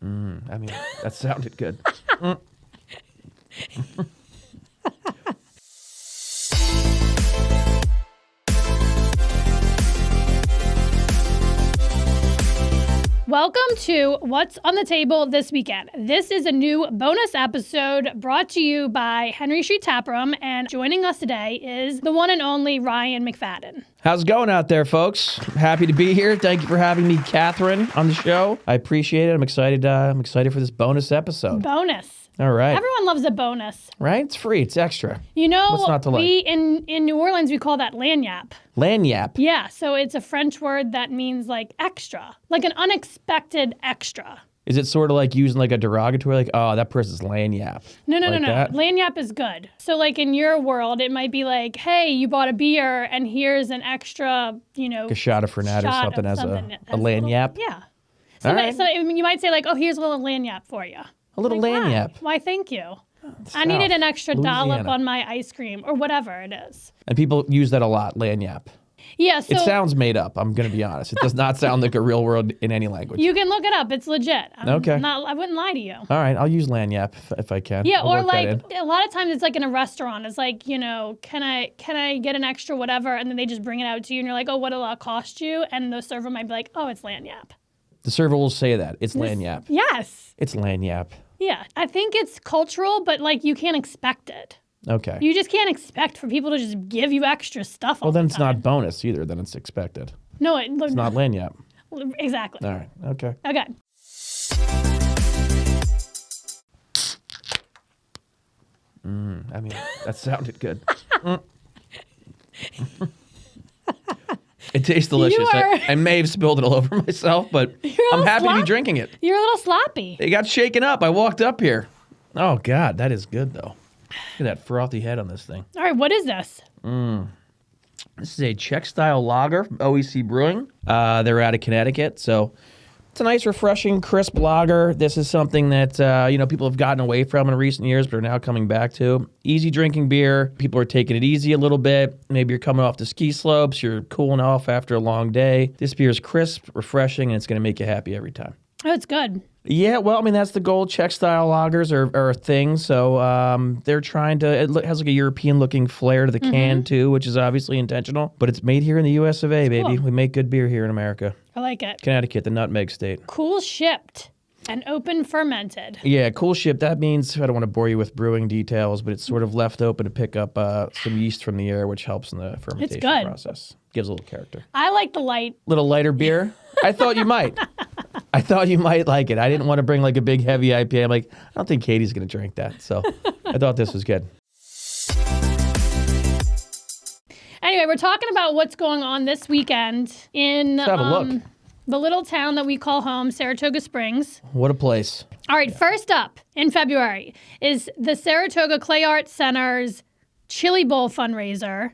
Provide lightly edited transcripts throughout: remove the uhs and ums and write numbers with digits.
I mean, that sounded good. Welcome to What's on the Table this weekend. This is a new bonus episode brought to you by Henry Street Taproom, and joining us today is the one and only Ryan McFadden. How's it going out there, folks? Happy to be here. Thank you for having me, Catherine, on the show. I appreciate it. I'm excited for this bonus episode. Bonus. All right. Everyone loves a bonus. Right? It's free. It's extra. You know, what's not to like? in New Orleans, we call that lagniappe. Lagniappe? Yeah, so it's a French word that means like extra, like an unexpected extra. Is it sort of like using like a derogatory, like, oh, that person's lagniappe? No. That? Lagniappe is good. So like in your world, it might be like, hey, you bought a beer and here's an extra, Like a shot of Fernet or something as a lagniappe? Yeah. All right. So you might say like, oh, here's a little lagniappe for you. A little lagniappe. Why, thank you. I needed an extra dollop on my ice cream or whatever it is. And people use that a lot, lagniappe. Yeah, so... It sounds made up, I'm going to be honest. It does not sound like a real word in any language. You can look it up. It's legit. Okay. I wouldn't lie to you. All right, I'll use lagniappe if I can. Yeah, I'll or work like that a lot of times it's like in a restaurant. It's like, can I get an extra whatever? And then they just bring it out to you and you're like, oh, what'll it cost you? And the server might be like, oh, it's lagniappe. The server will say that. It's lagniappe. Yes. It's lagniappe. Yeah, I think it's cultural, but like you can't expect it. Okay. You just can't expect for people to just give you extra stuff all Well, then the it's time. not bonus either. Then it's expected. No, it's not lagniappe. Exactly. All right. Okay. Okay. I mean, that sounded good. It tastes delicious. I may have spilled it all over myself, but I'm happy to be drinking it. You're a little sloppy. It got shaken up. I walked up here. Oh, God, that is good, though. Look at that frothy head on this thing. All right, what is this? This is a Czech-style lager from OEC Brewing. They're out of Connecticut, so it's a nice, refreshing, crisp lager. This is something that people have gotten away from in recent years, but are now coming back to. Easy drinking beer. People are taking it easy a little bit. Maybe you're coming off the ski slopes. You're cooling off after a long day. This beer is crisp, refreshing, and it's going to make you happy every time. Oh, it's good. Yeah, well, I mean, that's the goal. Czech-style lagers are a thing, so they're trying to... It has like a European-looking flair to the can, too, which is obviously intentional. But it's made here in the US of A, baby. Cool. We make good beer here in America. I like it. Connecticut, the nutmeg state. Cool-shipped and open fermented. Yeah, cool-shipped. That means, I don't want to bore you with brewing details, but it's sort of left open to pick up some yeast from the air, which helps in the fermentation process. Gives a little character. I like the light. Little lighter beer? I thought you might. I thought you might like it. I didn't want to bring like a big heavy IPA. I'm like, I don't think Katie's going to drink that. So I thought this was good. Anyway, we're talking about what's going on this weekend in Let's have a look. The little town that we call home, Saratoga Springs. What a place. All right, first up in February is the Saratoga Clay Arts Center's Chili Bowl fundraiser,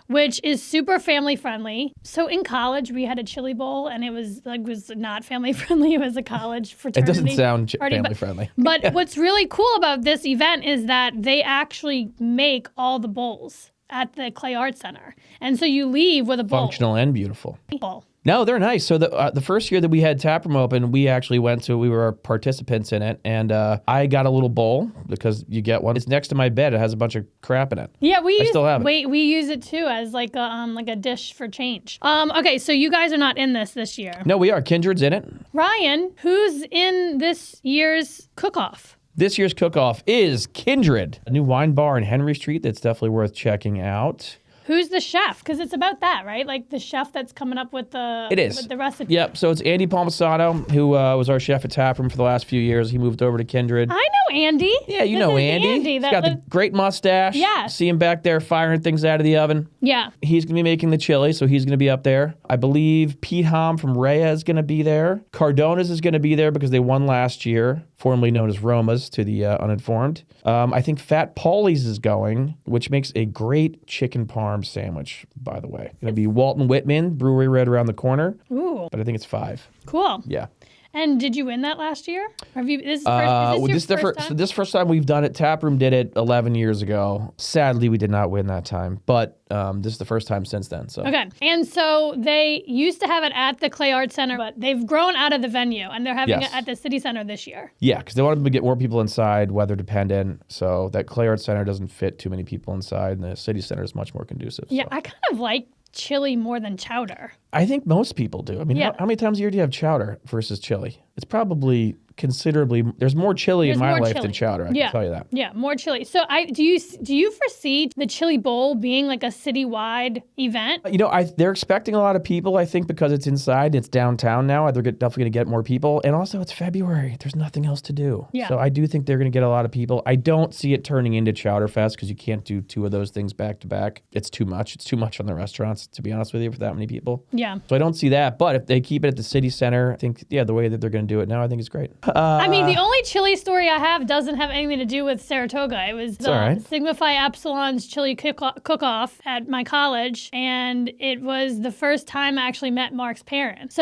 which is super family friendly. So in college, we had a chili bowl, and it was not family friendly. It was a college fraternity. It doesn't sound party, family friendly. But what's really cool about this event is that they actually make all the bowls at the Clay Arts Center. And so you leave with a bowl. Functional and beautiful. Bowl. No, they're nice. So the first year that we had Taproom open, we actually we were participants in it, and I got a little bowl because you get one. It's next to my bed. It has a bunch of crap in it. Yeah, we still have it. We use it too as like a dish for change. Okay, so you guys are not in this year. No, we are. Kindred's in it. Ryan, who's in this year's cook-off? This year's cook-off is Kindred, a new wine bar in Henry Street that's definitely worth checking out. Who's the chef? Because it's about that, right? Like the chef that's coming up with the recipe. Yep. So it's Andy Palmisano, who was our chef at Taproom for the last few years. He moved over to Kindred. I know Andy. Yeah, you know Andy. He's got the great mustache. Yeah. See him back there firing things out of the oven. Yeah. He's going to be making the chili, so he's going to be up there. I believe Pete Hom from Rhea is going to be there. Cardona's is going to be there because they won last year, formerly known as Roma's to the uninformed. I think Fat Paulie's is going, which makes a great chicken parm sandwich, by the way. Going to be Walton Whitman, brewery right around the corner. Ooh. But I think it's 5. Cool. Yeah. And did you win that last year? Have you? This is your first time? This first time we've done it. Taproom did it 11 years ago. Sadly, we did not win that time, but this is the first time since then. So okay, and so they used to have it at the Clay Arts Center, but they've grown out of the venue, and they're having it at the City Center this year. Yeah, because they wanted to get more people inside, weather dependent. So that Clay Arts Center doesn't fit too many people inside, and the City Center is much more conducive. Yeah, so. I kind of like chili more than chowder. I think most people do. I mean, how many times a year do you have chowder versus chili? It's probably considerably. There's more chili in my life than chowder. I can tell you that. Yeah, more chili. So do you foresee the Chili Bowl being like a citywide event? You know, they're expecting a lot of people. I think because it's inside, it's downtown now. They're definitely going to get more people, and also it's February. There's nothing else to do. Yeah. So I do think they're going to get a lot of people. I don't see it turning into Chowder Fest because you can't do two of those things back to back. It's too much. It's too much on the restaurants, to be honest with you, for that many people. Yeah. So I don't see that. But if they keep it at the City Center, I think the way that they're going to do it now, I think is great. I mean, the only chili story I have doesn't have anything to do with Saratoga. It was Sigma Phi Epsilon's chili cook-off at my college, and it was the first time I actually met Mark's parents.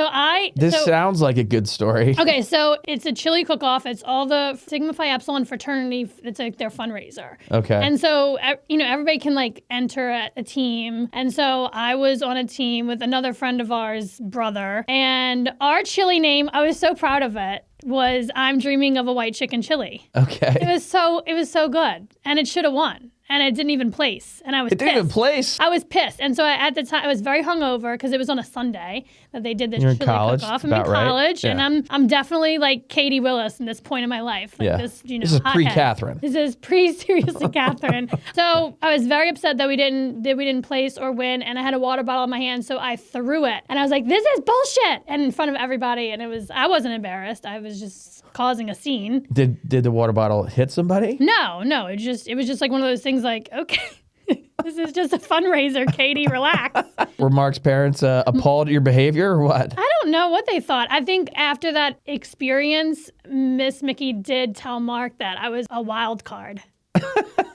This sounds like a good story. Okay, so it's a chili cook-off. It's all the Sigma Phi Epsilon fraternity. It's like their fundraiser. Okay. And so, everybody can like enter a team. And so I was on a team with another friend of ours, brother, and our chili name, I was so proud of it, was I'm Dreaming of a White Chicken Chili. Okay. It was so good. And it should have won. And it didn't even place. And I was pissed. It didn't even place? I was pissed. And so at the time, I was very hungover because it was on a Sunday that they did this chili cook-off. I'm in college. Yeah. And I'm definitely like Katie Willis in this point in my life. Like this is pre-Catherine. This is seriously Catherine. So I was very upset that we didn't place or win. And I had a water bottle in my hand. So I threw it. And I was like, this is bullshit. And in front of everybody. And I wasn't embarrassed. I was just causing a scene. Did the water bottle hit somebody? No. It was just like one of those things like, okay, this is just a fundraiser, Katie, relax. Were Mark's parents appalled at your behavior or what? I don't know what they thought. I think after that experience, Miss Mickey did tell Mark that I was a wild card.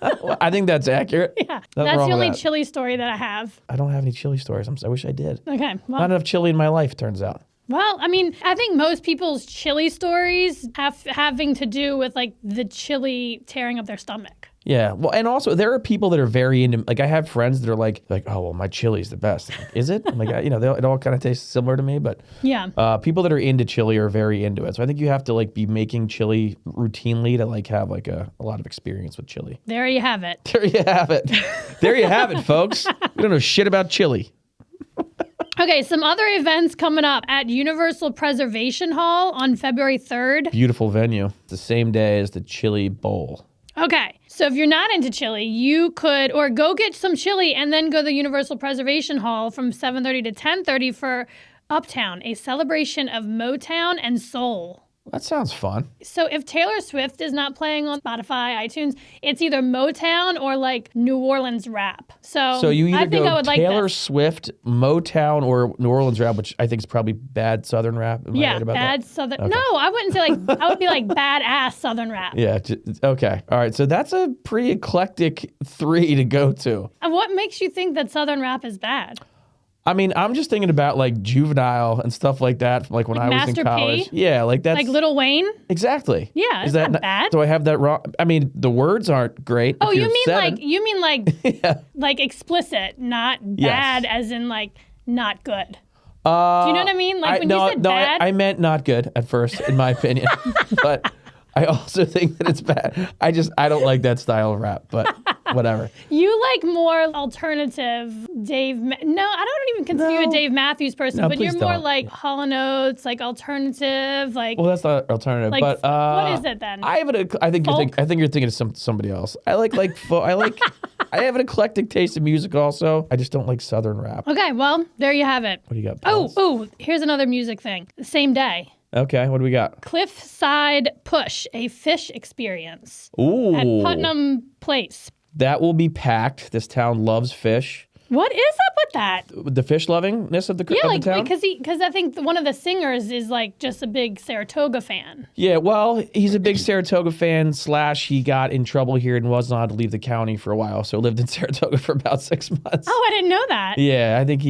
Well, I think that's accurate. Yeah, that's the only chili story that I have. I don't have any chili stories. I wish I did. Okay. Well, not enough chili in my life, turns out. Well, I mean, I think most people's chili stories having to do with like the chili tearing up their stomach. Yeah. Well, and also there are people that are very into, like I have friends that are like, oh, well, my chili's the best. Like, is it? I'm like, it all kind of tastes similar to me, but people that are into chili are very into it. So I think you have to like be making chili routinely to like have like a lot of experience with chili. There you have it. There you have it. There you have it, folks. We don't know shit about chili. Okay, some other events coming up at Universal Preservation Hall on February 3rd. Beautiful venue. It's the same day as the Chili Bowl. Okay, so if you're not into chili, you could, or go get some chili and then go to the Universal Preservation Hall from 7:30 to 10:30 for Uptown, a celebration of Motown and soul. That sounds fun. So if Taylor Swift is not playing on Spotify, iTunes, it's either Motown or like New Orleans rap. So you either go Taylor like Swift, Motown, or New Orleans rap, which I think is probably bad Southern rap. Am I right about bad that? Southern. Okay. No, I wouldn't say like, I would be like badass Southern rap. Yeah. Okay. All right. So that's a pretty eclectic 3 to go to. And what makes you think that Southern rap is bad? I mean, I'm just thinking about like Juvenile and stuff like that from like when I was Master in college. P? Yeah, like that's like Lil Wayne? Exactly. Yeah, is that not bad? Do I have that wrong? I mean, the words aren't great. Oh, you mean like yeah. like explicit, not bad as in like not good. Do you know what I mean? Like when you said bad? I meant not good at first, in my opinion. But I also think that it's bad. I don't like that style of rap, but whatever. You like more alternative Dave. No, I don't even consider you a Dave Matthews person, but you're more like Hall & Oates, like alternative, like. Well, that's not alternative, like, but what is it then? I think you're thinking of somebody else. I have an eclectic taste in music. Also, I just don't like Southern rap. Okay, well there you have it. What do you got? Oh, here's another music thing. The same day. Okay, what do we got? Cliffside Push, a Phish experience. Ooh. At Putnam Place. That will be packed. This town loves Phish. What is up with that? The Phish lovingness of the Yeah, of the town? because I think one of the singers is like just a big Saratoga fan. Yeah, well, he's a big Saratoga fan / he got in trouble here and wasn't allowed to leave the county for a while, so lived in Saratoga for about 6 months. Oh, I didn't know that. Yeah, I think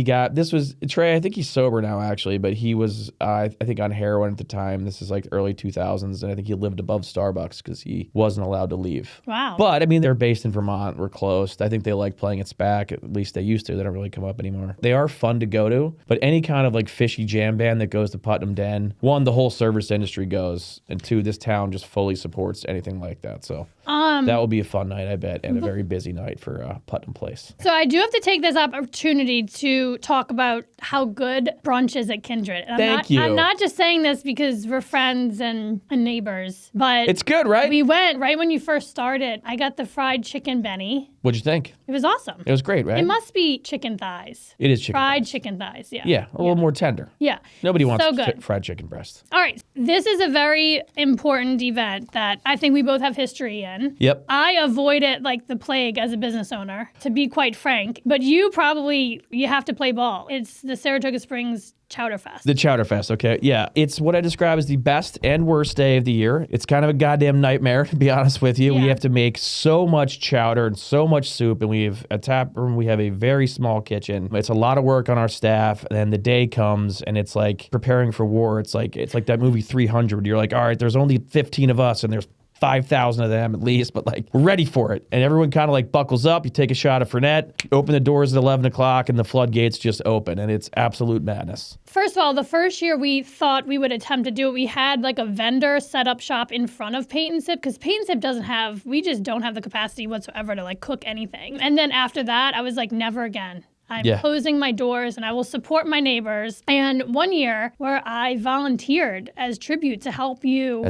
Trey, I think he's sober now actually, but he was, I think on heroin at the time. This is like early 2000s, and I think he lived above Starbucks because he wasn't allowed to leave. Wow. But, I mean, they're based in Vermont. We're close. I think they like playing at SPAC. At least they used to. They don't really come up anymore. They are fun to go to, but any kind of like fishy jam band that goes to Putnam Den, one, the whole service industry goes, and two, this town just fully supports anything like that. So that will be a fun night, I bet, and a very busy night for Putnam Place. So I do have to take this opportunity to talk about how good brunch is at Kindred. And Thank you. I'm not just saying this because we're friends and neighbors, but It's good, right? we went right when you first started. I got the fried chicken Benny. What'd you think? It was awesome. It was great, right? It must be chicken thighs. It is chicken Fried breast. chicken thighs, yeah. Yeah, a little more tender. Yeah. Nobody wants So good. fried chicken breast. All right. This is a very important event that I think we both have history in. Yep. I avoid it like the plague as a business owner, to be quite frank. But you have to play ball. It's the Saratoga Springs Chowder Fest. The Chowder Fest, okay. Yeah, it's what I describe as the best and worst day of the year. It's kind of a goddamn nightmare, to be honest with you. Yeah. We have to make so much chowder and so much soup, and we have a tap room. We have a very small kitchen. It's a lot of work on our staff, and then the day comes, and it's like preparing for war. It's like that movie 300. You're like, all right, there's only 15 of us, and there's 5,000 of them at least, but like we're ready for it. And everyone kind of like buckles up. You take a shot of Fernet, open the doors at 11 o'clock, and the floodgates just open, and it's absolute madness. First of all, the first year we thought we would attempt to do it, we had like a vendor set up shop in front of Paint and Sip because Paint and Sip we just don't have the capacity whatsoever to like cook anything. And then after that, I was like, never again. I'm closing my doors and I will support my neighbors. And one year where I volunteered as tribute to help you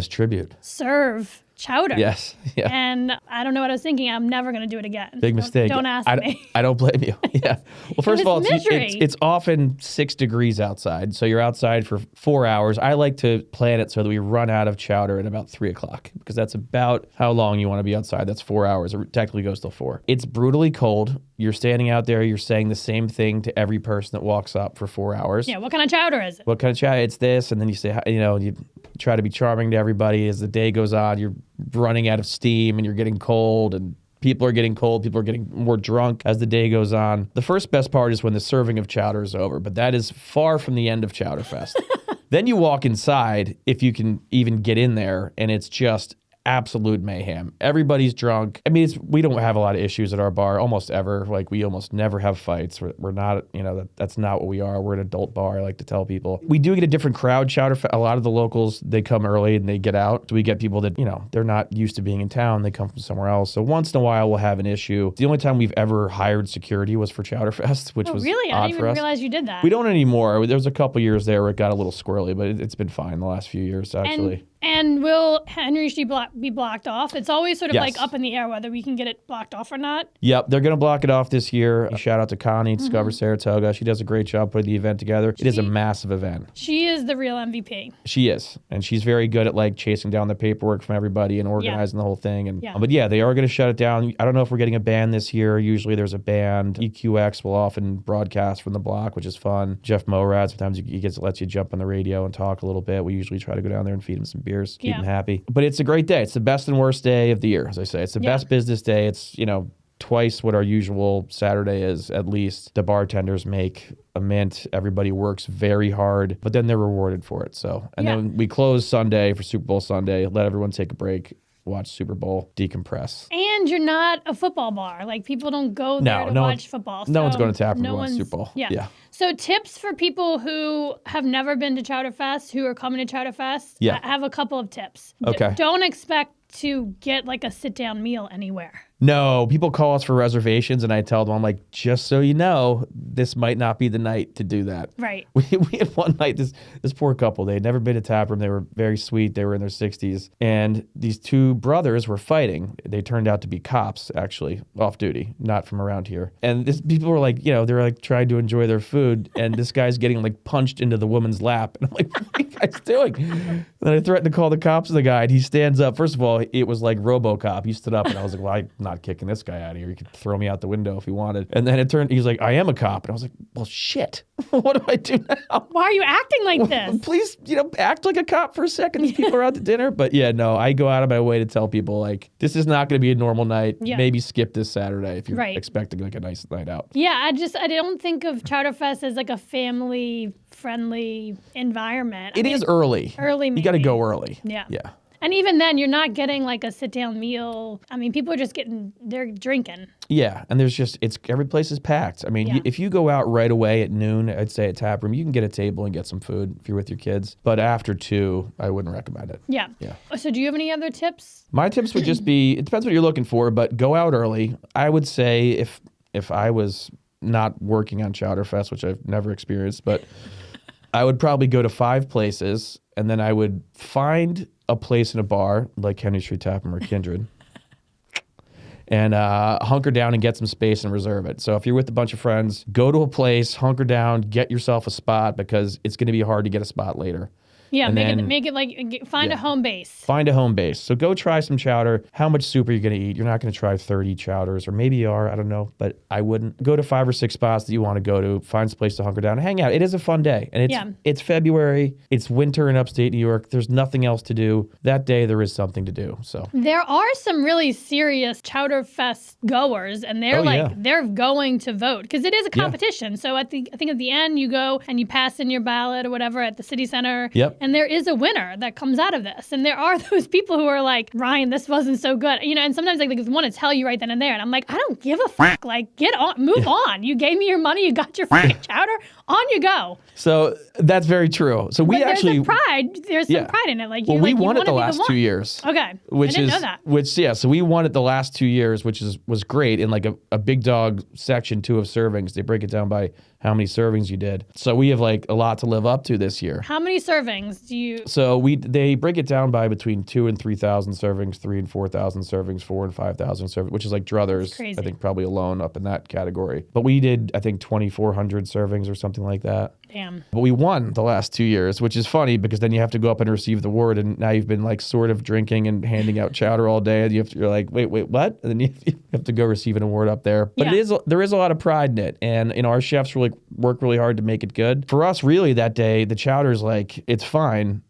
serve chowder. Yes. Yeah. And I don't know what I was thinking. I'm never going to do it again. Big mistake. Don't ask me. I don't blame you. Yeah. Well, first of all, misery. it's often 6 degrees outside, so you're outside for 4 hours. I like to plan it so that we run out of chowder at about 3 o'clock because that's about how long you want to be outside. That's 4 hours. It technically goes till 4. It's brutally cold. You're standing out there. You're saying the same thing to every person that walks up for 4 hours. Yeah. What kind of chowder is it? What kind of chowder? It's this, and then you say, you try to be charming to everybody. As the day goes on, you're running out of steam and you're getting cold, and people are getting cold. People are getting more drunk as the day goes on. The first best part is when the serving of chowder is over, but that is far from the end of Chowder Fest. Then you walk inside, if you can even get in there, and it's just absolute mayhem. Everybody's drunk. I mean, we don't have a lot of issues at our bar almost ever. Like, we almost never have fights. We're not, that's not what we are. We're an adult bar, I like to tell people. We do get a different crowd. A lot of the locals, they come early and they get out. So we get people that, they're not used to being in town. They come from somewhere else. So once in a while, we'll have an issue. The only time we've ever hired security was for Chowder Fest, which was really? odd I didn't for even us. realize you did that. We don't anymore. There was a couple years there where it got a little squirrely, but it's been fine the last few years, actually. And will Henry Street be blocked off? It's always sort of Yes. like up in the air whether we can get it blocked off or not. Yep, they're going to block it off this year. Shout out to Connie, Discover Saratoga. She does a great job putting the event together. It is a massive event. She is the real MVP. She is. And she's very good at like chasing down the paperwork from everybody and organizing the whole thing. And But yeah, they are going to shut it down. I don't know if we're getting a band this year. Usually there's a band. EQX will often broadcast from the block, which is fun. Jeff Morad, sometimes he lets you jump on the radio and talk a little bit. We usually try to go down there and feed him some beers, keep him happy. But it's a great day. It's the best and worst day of the year, as I say. It's the best business day. It's, twice what our usual Saturday is, at least. The bartenders make a mint. Everybody works very hard, but then they're rewarded for it. So, and then we close Sunday for Super Bowl Sunday, let everyone take a break, watch Super Bowl, decompress. And you're not a football bar. Like, people don't go there to watch football. No one's going to tap room to watch Super Bowl. Yeah. So tips for people who have never been to Chowder Fest, who are coming to Chowder Fest. I have a couple of tips. Okay. Don't expect to get like a sit-down meal anywhere. No, people call us for reservations, and I tell them, I'm like, just so you know, this might not be the night to do that. Right. We had one night, this poor couple, they had never been to taproom. They were very sweet. They were in their 60s. And these two brothers were fighting. They turned out to be cops, actually, off duty, not from around here. And people were like, they're like trying to enjoy their food. And this guy's getting like punched into the woman's lap. And I'm like, what are you guys doing? And And I threatened to call the cops on the guy, and he stands up. First of all, it was like RoboCop. He stood up, and I was like, well, I'm not kicking this guy out of here. He could throw me out the window if he wanted. And then he's like, I am a cop. And I was like, well, shit. What do I do now? Why are you acting like this? Please, act like a cop for a second. These people are out to dinner. But yeah, no, I go out of my way to tell people, like, this is not going to be a normal night. Yeah. Maybe skip this Saturday if you're expecting like a nice night out. Yeah, I don't think of Chowder Fest as like a family-friendly environment. It is early. Early, maybe. You got to go early. Yeah. Yeah. And even then, you're not getting like a sit-down meal. I mean, people are just they're drinking. Yeah, and every place is packed. I mean, if you go out right away at noon, I'd say at Tap Room, you can get a table and get some food if you're with your kids. But after 2, I wouldn't recommend it. Yeah. Yeah. So do you have any other tips? My tips would just be, it depends what you're looking for, but go out early. I would say if I was not working on Chowder Fest, which I've never experienced, but I would probably go to 5 places, and then I would find a place in a bar like Henry Street Tap Room or Kindred and hunker down and get some space and reserve it. So if you're with a bunch of friends, go to a place, hunker down, get yourself a spot because it's going to be hard to get a spot later. Yeah, And make it like find a home base. Find a home base. So go try some chowder. How much soup are you going to eat? You're not going to try 30 chowders, or maybe you are. I don't know, but I wouldn't. Go to 5 or 6 spots that you want to go to. Find some place to hunker down and hang out. It is a fun day, and it's February. It's winter in upstate New York. There's nothing else to do that day. There is something to do. So there are some really serious Chowder Fest goers, and they're they're going to vote because it is a competition. So I think at the end you go and you pass in your ballot or whatever at the city center. Yep. And there is a winner that comes out of this. And there are those people who are like, Ryan, this wasn't so good. And sometimes like they want to tell you right then and there. And I'm like, I don't give a fuck. Like, get on, move on. You gave me your money. You got your fucking chowder. On you go. So that's very true. So we there's some pride in it. Like, we won it the last 2 years. Okay. I didn't know that. So we won it the last 2 years, which was great in like a big dog section 2 of servings. They break it down by how many servings you did. So we have like a lot to live up to this year. How many servings do you? So they break it down by between 2,000 and 3,000 servings, 3,000 and 4,000 servings, 4,000 and 5,000 servings, which is like druthers. I think probably alone up in that category. But we did, I think, 2,400 servings or something like that. Damn. But we won the last 2 years, which is funny because then you have to go up and receive the award, and now you've been like sort of drinking and handing out chowder all day, and you're like, wait, what? And then you have to go receive an award up there. But there is a lot of pride in it, and our chefs really work really hard to make it good. For us, really, that day, the chowder's like, it's fine.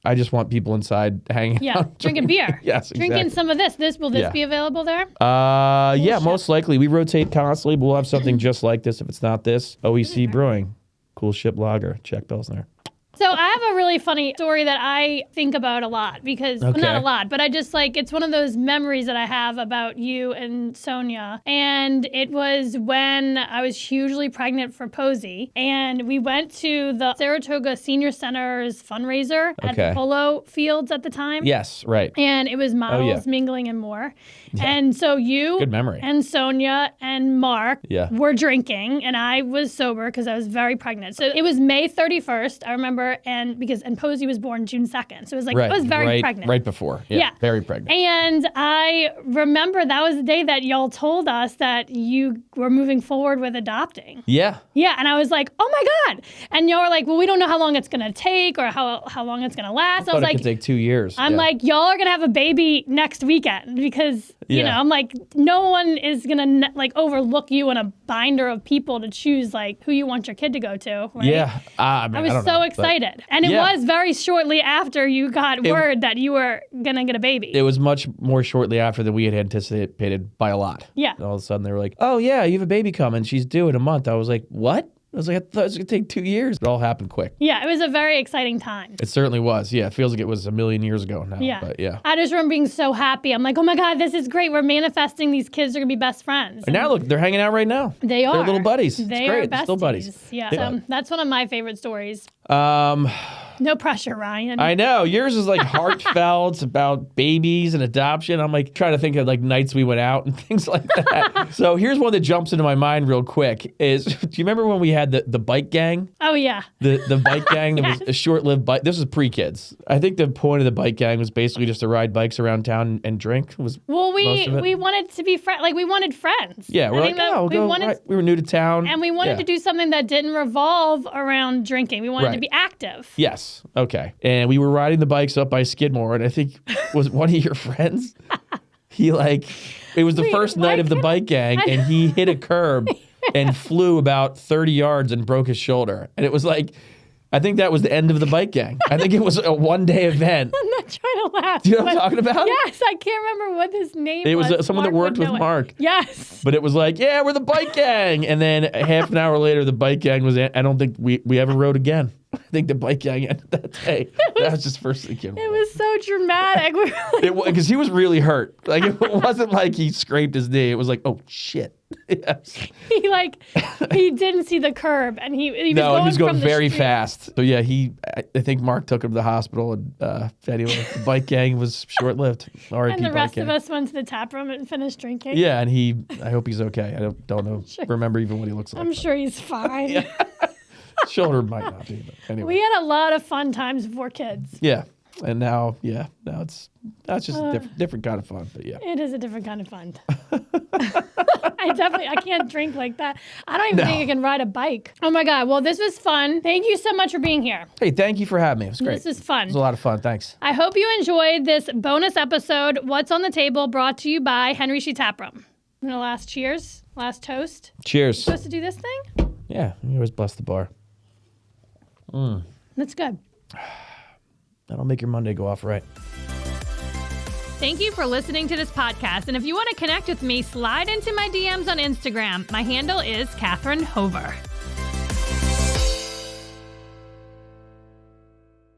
I just want people inside hanging out. Drinking beer. Yes, exactly. Drinking some of this. Will this be available there? Most likely. We rotate constantly, but we'll have something just like this if it's not this. OEC Brewing, Coolship Lager, Czech Pilsner. So I have a really funny story that I think about a lot because, well, not a lot, but I just like, it's one of those memories that I have about you and Sonia. And it was when I was hugely pregnant for Posey. And we went to the Saratoga Senior Center's fundraiser at the polo fields at the time. Yes, right. And it was models, mingling, and more. Yeah. And so you Good memory. and Sonia and Mark were drinking, and I was sober because I was very pregnant. So it was May 31st, I remember, and Posey was born June 2nd. So it was like, I was very pregnant. Right before. Yeah, very pregnant. And I remember that was the day that y'all told us that you were moving forward with adopting. Yeah. Yeah, and I was like, oh my God. And y'all were like, well, we don't know how long it's going to take or how long it's going to last. I was like, it could take 2 years. I'm like, y'all are going to have a baby next weekend because, you know, I'm like, no one is going to like overlook you in a binder of people to choose like who you want your kid to go to. Right? Yeah. I was so excited. And it was very shortly after you got word that you were going to get a baby. It was much more shortly after than we had anticipated by a lot. Yeah. And all of a sudden they were like, oh yeah, you have a baby coming. She's due in a month. I was like, what? I was like, I thought it was going to take 2 years. It all happened quick. Yeah, it was a very exciting time. It certainly was. Yeah, it feels like it was a million years ago now. Yeah. But yeah. I just remember being so happy. I'm like, oh my God, this is great. We're manifesting these kids are going to be best friends. And now look, they're hanging out right now. They are. They're little buddies. They it's great. are besties. They're still buddies. Yeah. So that's one of my favorite stories. No pressure, Ryan. I know. Yours is like heartfelt about babies and adoption. I'm like trying to think of like nights we went out and things like that. So here's one that jumps into my mind real quick is, do you remember when we had the bike gang? Oh, yeah. The bike gang that was a short-lived bike. This was pre-kids. I think the point of the bike gang was basically just to ride bikes around town and drink. We wanted to be friends. Like, we wanted friends. Yeah, we're like, we were new to town. And we wanted to do something that didn't revolve around drinking. We wanted to be active. Yes. Yes. Okay. And we were riding the bikes up by Skidmore, and I think was one of your friends. It was the first night of the bike gang, and he hit a curb and flew about 30 yards and broke his shoulder. And it was like, I think that was the end of the bike gang. I think it was a one-day event. I'm not trying to laugh. Do you know what I'm talking about? Yes, I can't remember what his name was. It was someone that worked with Mark. Yes. But it was like, yeah, we're the bike gang. And then half an hour later, the bike gang was in. I don't think we ever rode again. I think the bike gang ended that day. That was just first thinking. It was so dramatic. Because he was really hurt. Like, it wasn't like he scraped his knee. It was like, oh, shit. Yes. He didn't see the curb, and he was going very fast. So yeah, I think Mark took him to the hospital, and anyway, the bike gang was short lived. R.I.P. And the rest gang. of us went to the tap room and finished drinking. Yeah, and I hope he's okay. I don't know. Sure. Remember even what he looks like. I'm sure he's fine. Yeah. Shoulder might not be, but anyway. We had a lot of fun times before kids. Yeah. And now that's just a different kind of fun, but yeah. It is a different kind of fun. I can't drink like that. I don't even think I can ride a bike. Oh my God. Well, this was fun. Thank you so much for being here. Hey, thank you for having me. It was great. This is fun. It was a lot of fun. Thanks. I hope you enjoyed this bonus episode, What's on the Table, brought to you by Henry She Tap Room. I'm going to last cheers, last toast. Cheers. Supposed to do this thing? Yeah, you always bless the bar. That's good. That'll make your Monday go off right. Thank you for listening to this podcast. And if you want to connect with me, slide into my DMs on Instagram. My handle is Catherine Hover.